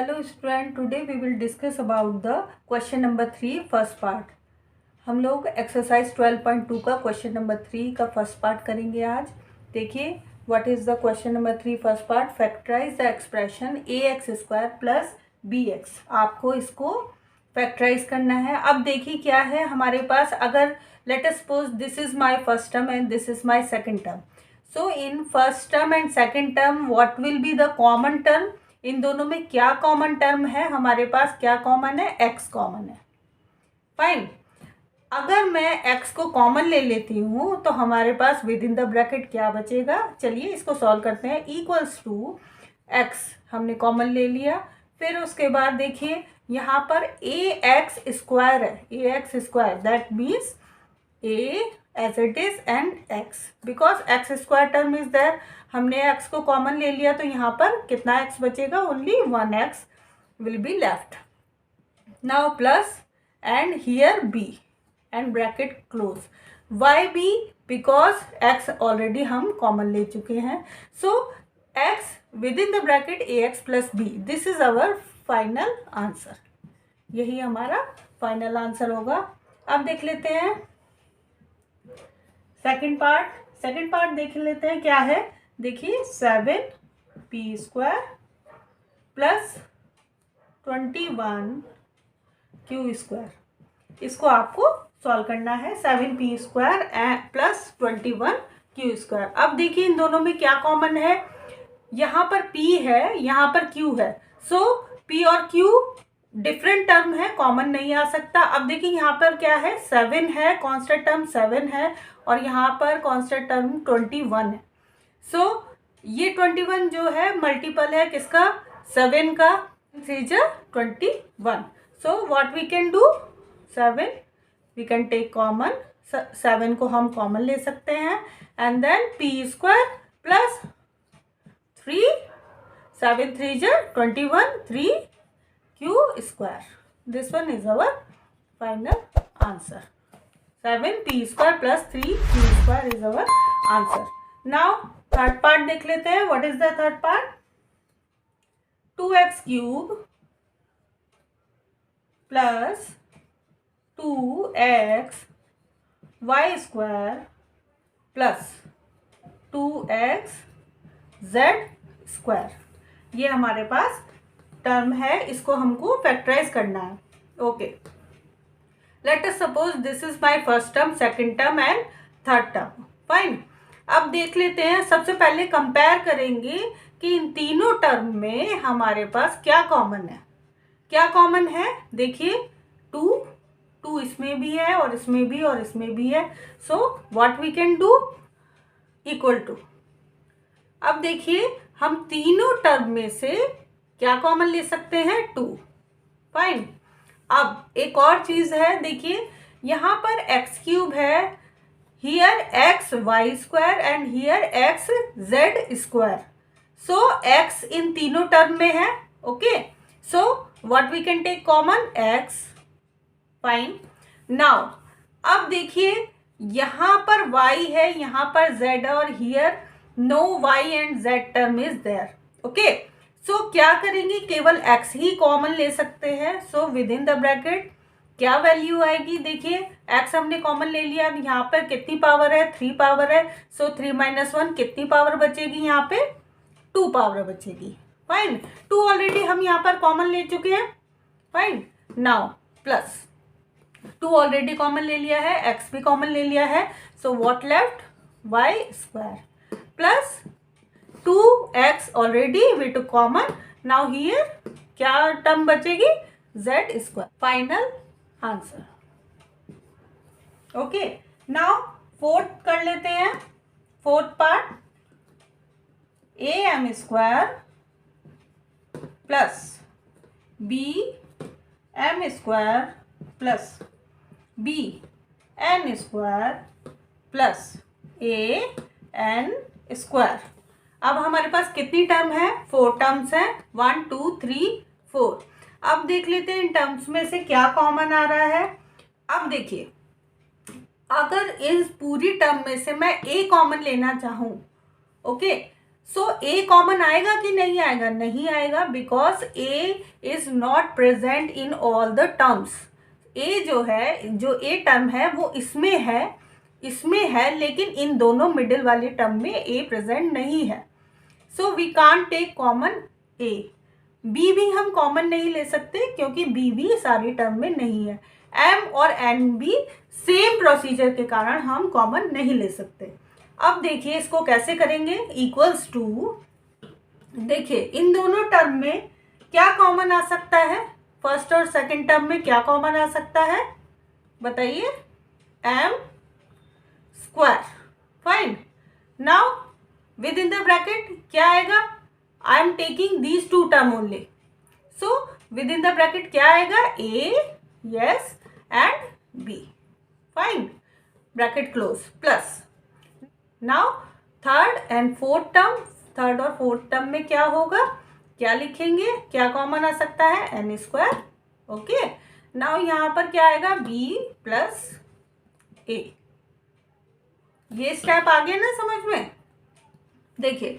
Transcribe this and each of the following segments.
Hello student, today we will discuss about the question number 3 first part. हम लोग exercise 12.2 का question number 3 का first part करेंगे आज। देखिए, what is the question number 3 first part. Factorise the expression ax² plus bx। आपको इसको factorise करना है। अब देखिए क्या है हमारे पास। अगर let us suppose this is my first term and this is my second term, so in first term and second term what will be the common term. इन दोनों में क्या कॉमन टर्म है हमारे पास, क्या कॉमन है, x कॉमन है। Fine. अगर मैं x को कॉमन ले लेती हूँ तो हमारे पास विद इन द ब्रैकेट क्या बचेगा। चलिए इसको सॉल्व करते हैं। इक्वल्स टू x हमने कॉमन ले लिया। फिर उसके बाद देखिए यहाँ पर ax² है, ax², that means a as it is and x, because x² term is there. हमने x को कॉमन ले लिया तो यहाँ पर कितना x बचेगा, only 1x will be left. Now plus and here b and bracket close. Why b? Because x already हम कॉमन ले चुके हैं। So x within the bracket ax plus b, this is our final answer. यही हमारा final answer होगा। अब देख लेते हैं सेकंड पार्ट देख लेते हैं क्या है। देखिए 7p² प्लस 21q², इसको आपको सॉल्व करना है। 7p² plus 21q²। अब देखिए इन दोनों में क्या कॉमन है। यहाँ पर p है, यहाँ पर q है। सो p और q डिफरेंट टर्म है, कॉमन नहीं आ सकता। अब देखिए यहाँ पर क्या है, 7 है, कांस्टेंट टर्म 7 है, और यहाँ पर कांस्टेंट टर्म 21 है। सो ये 21 जो है मल्टीपल है किसका, 7 का। 3 21। So what we can do, 7 we can take common, 7 को हम कॉमन ले सकते हैं। And then p² plus 3, 7 3 21, 3q²। This one is our final answer. 7p² plus 3q² is our answer. Now third part देख लेते हैं। What is the third part. 2x³ plus 2xy² plus 2xz², ये हमारे पास term है, इसको हमको factorise करना है। Okay, late us suppose this is my first term, second term and third term. Fine. अब देख लेते हैं, सबसे पहले कंपेयर करेंगे कि इन तीनों टर्म में हमारे पास क्या कॉमन है। क्या कॉमन है, देखिए 2 इसमें भी है और इसमें भी और इसमें भी है। So what we can do, equal to. अब देखिए हम तीनों टर्म में से क्या कॉमन ले सकते हैं, 2। फाइन। अब एक और चीज है, देखिए यहाँ पर x³ है, here xy² and here xz²। So x इन तीनों टर्म में है। Okay, so what we can take common, x। Fine. Now अब देखिए यहाँ पर y है, यहाँ पर z है, और here no y and z term is there. Okay, so क्या करेंगे, केवल x ही कॉमन ले सकते हैं। So within the bracket क्या वैल्यू आएगी, देखिए x हमने कॉमन ले लिया। यहाँ पर कितनी पावर है, 3 पावर है। सो 3 - 1 कितनी पावर बचेगी, यहाँ पे 2 पावर बचेगी। फाइन। 2 ऑलरेडी हम यहाँ पर कॉमन ले चुके हैं। Fine. Now plus 2 already common ले लिया है, x भी कॉमन ले लिया है। So what left, y² plus 2x already we took common. Now here क्या टर्म बचेगी, z²। Final answer. Okay, now fourth कर लेते हैं। Fourth part, am² plus bm² plus bn² plus an²। अब हमारे पास कितनी टर्म है, 4 टर्म्स हैं, 1 2 3 4। अब देख लेते हैं इन टर्म्स में से क्या कॉमन आ रहा है। अब देखिए अगर इस पूरी टर्म में से मैं a कॉमन लेना चाहूँ, ओके, सो ए कॉमन आएगा कि नहीं आएगा? नहीं आएगा, because A is not present in all the terms. A जो है, जो ए टर्म है वो इसमें है, लेकिन इन दोनों मिडिल वाली टर्म में ए प्रेजेंट नहीं है। So we can't take common A. B भी हम कॉमन नहीं ले सकते क्योंकि बी भी सारी टर्म में नहीं है। एम और एन भी सेम प्रोसीजर के कारण हम कॉमन नहीं ले सकते। अब देखिए इसको कैसे करेंगे। इक्वल्स टू, देखिए इन दोनों टर्म में क्या कॉमन आ सकता है? फर्स्ट और सेकंड टर्म में क्या कॉमन आ सकता है बताइए? M square. Fine. Now within the bracket क्या आएगा? I am taking these two term only, so within the bracket क्या आएगा? A, yes, and B. Fine, bracket close, plus. Now third and fourth term, third और fourth term में क्या होगा? क्या लिखेंगे? क्या कॉमन आ सकता है? N square. ओके, नाउ यहाँ पर क्या आएगा? B plus A. ये स्टेप आ गया ना समझ में? देखिए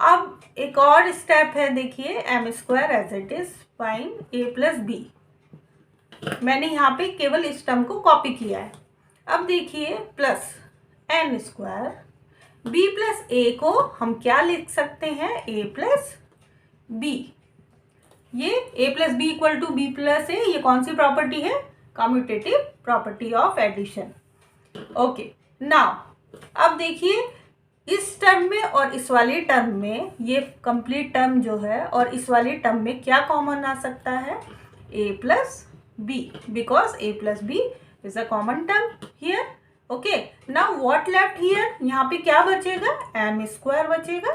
अब एक और स्टेप है, देखिए M square as it is, fine, A plus B. मैंने यहाँ पे केवल इस टर्म को कॉपी किया है। अब देखिए plus N square, B plus A को हम क्या लिख सकते हैं? A plus B. ये A plus B equal to B plus A, ये कौन सी प्रॉपर्टी है? Commutative property of addition. Okay, now अब देखिए इस टर्म में और इस वाली टर्म में, ये कंप्लीट टर्म जो है और इस वाली टर्म में क्या कॉमन आ सकता है? A plus B, because A plus B is a common term here. Okay, now what left here? यहाँ पे क्या बचेगा? एम स्क्वायर बचेगा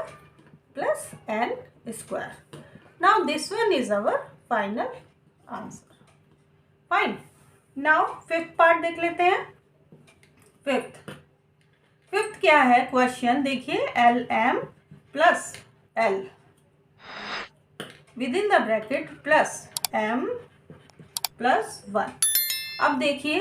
plus N square. Now this one is our final answer. Fine, now fifth part देख लेते हैं। Fifth क्या है क्वेश्चन? देखिए L M plus L within the bracket plus M plus 1। अब देखिए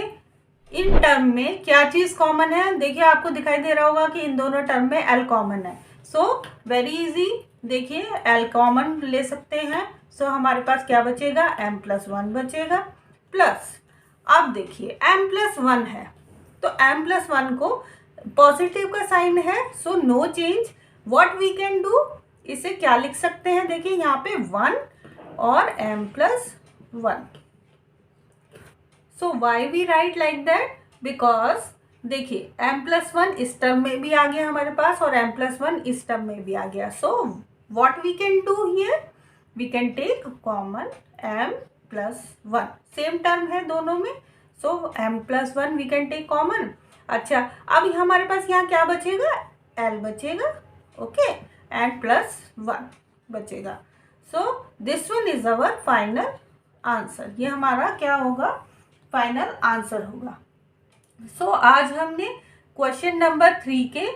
इन टर्म में क्या चीज कॉमन है? देखिए आपको दिखाई दे रहा होगा कि इन दोनों टर्म में एल कॉमन है। सो वेरी इजी, देखिए एल कॉमन ले सकते हैं। सो हमारे पास क्या बचेगा? एम प्लस 1 बचेगा प्लस, अब देखिए एम प्लस 1 है तो एम प्लस 1 को पॉजिटिव का साइन है, so no change. What we can do, इसे क्या लिख सकते हैं? देखिए यहाँ पे 1 और M plus 1। So why we write like that? Because देखिए एम प्लस 1 इस टर्म में भी आ गया हमारे पास और एम प्लस 1 इस टर्म में भी आ गया। So what we can do here? We can take common M plus 1, same term है दोनों में, so M plus 1 we can take common. अच्छा, अब हमारे पास यहाँ क्या बचेगा? एल बचेगा, ओके, एंड प्लस 1 बचेगा। So this one is our final answer. ये हमारा क्या होगा? फाइनल आंसर होगा। सो आज हमने क्वेश्चन नंबर 3 के,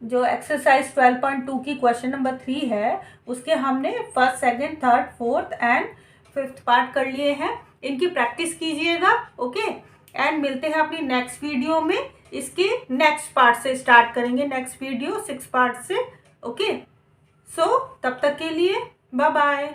जो एक्सरसाइज 12.2 की क्वेश्चन नंबर 3 है, उसके हमने first, second, third, fourth and fifth part कर लिए हैं। इनकी प्रैक्टिस कीजिएगा, ओके, एंड मिलते हैं अपनी नेक्स्ट वीडियो में। इसके नेक्स्ट पार्ट से स्टार्ट करेंगे, नेक्स्ट वीडियो 6 पार्ट से, ओके। सो तब तक के लिए बाय बाय।